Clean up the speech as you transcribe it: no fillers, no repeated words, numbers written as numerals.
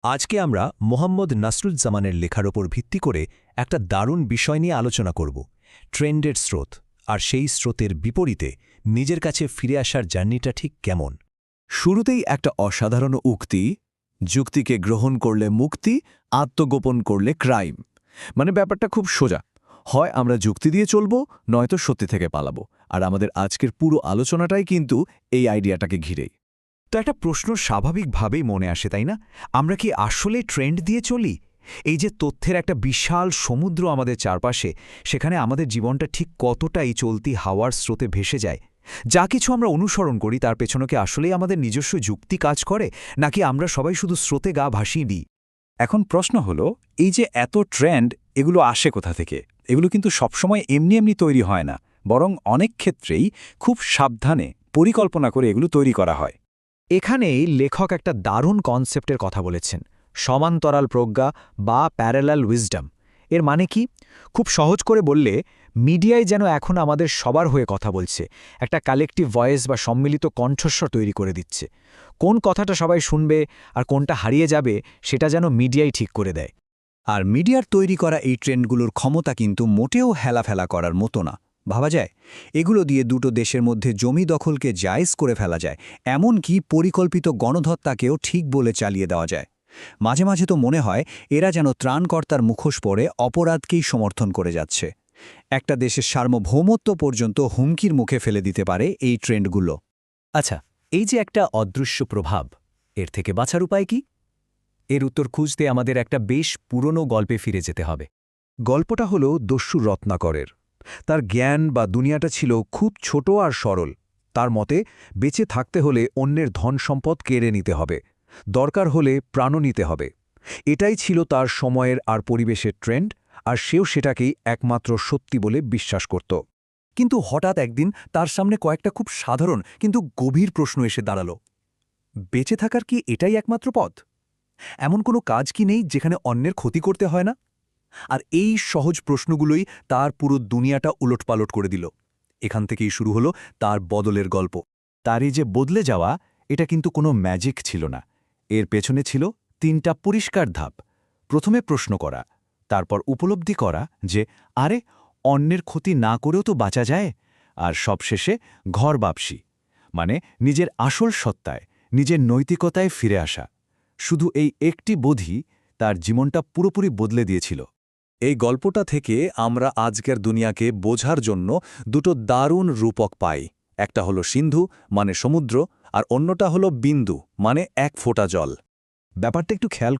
আজকে আমরা মোহাম্মদ নাসরুজ্জামানের লেখার ওপর ভিত্তি করে একটা দারুণ বিষয় নিয়ে আলোচনা করব ট্রেন্ডের স্রোত আর সেই স্রোতের বিপরীতে নিজের কাছে ফিরে আসার জার্নিটা ঠিক কেমন। শুরুতেই একটা অসাধারণ উক্তি, যুক্তিকে গ্রহণ করলে মুক্তি, আত্মগোপন করলে ক্রাইম। মানে ব্যাপারটা খুব সোজা, হয় আমরা যুক্তি দিয়ে চলব, নয়তো সত্যি থেকে পালাবো। আর আমাদের আজকের পুরো আলোচনাটাই কিন্তু এই আইডিয়াটাকে ঘিরেই। তো একটা প্রশ্ন স্বাভাবিকভাবেই মনে আসে, তাই না? আমরা কি আসলে ট্রেন্ড দিয়ে চলি? এই যে তথ্যের একটা বিশাল সমুদ্র আমাদের চারপাশে, সেখানে আমাদের জীবনটা ঠিক কতটাই চলতি হাওয়ার স্রোতে ভেসে যায়? যা কিছু আমরা অনুসরণ করি তার পেছনে কি আসলেই আমাদের নিজস্ব যুক্তি কাজ করে, নাকি আমরা সবাই শুধু স্রোতে গা ভাসিয়ে দিই? এখন প্রশ্ন হলো, এই যে এত ট্রেন্ড, এগুলো আসে কোথা থেকে? এগুলো কিন্তু সবসময় এমনি এমনি তৈরি হয় না, বরং অনেক ক্ষেত্রেই খুব সাবধানে পরিকল্পনা করে এগুলো তৈরি করা হয়। এখানেই লেখক একটা দারুণ কনসেপ্টের কথা বলেছেন, সমান্তরাল প্রজ্ঞা বা প্যারালাল উইজডম। এর মানে কি? খুব সহজ করে বললে, মিডিয়ায় যেন এখন আমাদের সবার হয়ে কথা বলছে, একটা কালেকটিভ ভয়েস বা সম্মিলিত কণ্ঠস্বর তৈরি করে দিচ্ছে। কোন কথাটা সবাই শুনবে আর কোনটা হারিয়ে যাবে সেটা যেন মিডিয়াই ঠিক করে দেয়। আর মিডিয়ার তৈরি করা এই ট্রেন্ডগুলোর ক্ষমতা কিন্তু মোটেও হেলাফেলা করার মতো না। ভাবা যায়, এগুলো দিয়ে দুটো দেশের মধ্যে জমি দখলকে জায়েজ করে ফেলা যায়, এমনকি পরিকল্পিত গণহত্যাকেও ঠিক বলে চালিয়ে দেওয়া যায়। মাঝে মাঝে তো মনে হয় এরা যেন ত্রাণকর্তার মুখোশ পরে অপরাধকেই সমর্থন করে যাচ্ছে। একটা দেশের সার্বভৌমত্ব পর্যন্ত হুমকির মুখে ফেলে দিতে পারে এই ট্রেন্ডগুলো। আচ্ছা, এই যে একটা অদৃশ্য প্রভাব, এর থেকে বাঁচার উপায় কি? এর উত্তর খুঁজতে আমাদের একটা বেশ পুরনো গল্পে ফিরে যেতে হবে। গল্পটা হল দস্যু রত্নাকরের। তার জ্ঞান বা দুনিয়াটা ছিল খুব ছোট আর সরল। তার মতে বেঁচে থাকতে হলে অন্যের ধন সম্পদ কেড়ে নিতে হবে, দরকার হলে প্রাণও নিতে হবে। এটাই ছিল তার সময়ের আর পরিবেশের ট্রেন্ড, আর সেও সেটাকেই একমাত্র সত্যি বলে বিশ্বাস করত। কিন্তু হঠাৎ একদিন তার সামনে কয়েকটা খুব সাধারণ কিন্তু গভীর প্রশ্ন এসে দাঁড়াল। বেঁচে থাকার কি এটাই একমাত্র পথ? এমন কোনো কাজ কি নেই যেখানে অন্যের ক্ষতি করতে হয় না? আর এই সহজ প্রশ্নগুলোই তার পুরো দুনিয়াটা উলটপালট করে দিল। এখান থেকেই শুরু হলো তার বদলের গল্প। তার এই যে বদলে যাওয়া, এটা কিন্তু কোনো ম্যাজিক ছিল না। এর পেছনে ছিল 3টা পরিষ্কার ধাপ। প্রথমে প্রশ্ন করা, তারপর উপলব্ধি করা যে আরে, অন্যের ক্ষতি না করেও তো বাঁচা যায়। আর সবশেষে ঘর বাপসি, মানে নিজের আসল সত্তায়, নিজের নৈতিকতায় ফিরে আসা। শুধু এই একটি বোধই তার জীবনটা পুরোপুরি বদলে দিয়েছিল। এই গল্পটা থেকে আমরা আজকের দুনিয়াকে বোঝার জন্য দুটো দারুণ রূপক পাই। একটা হলো সিন্ধু, মানে সমুদ্র, আর অন্যটা হলো বিন্দু, মানে এক ফোঁটা জল। ব্যাপারটা একটু খেয়াল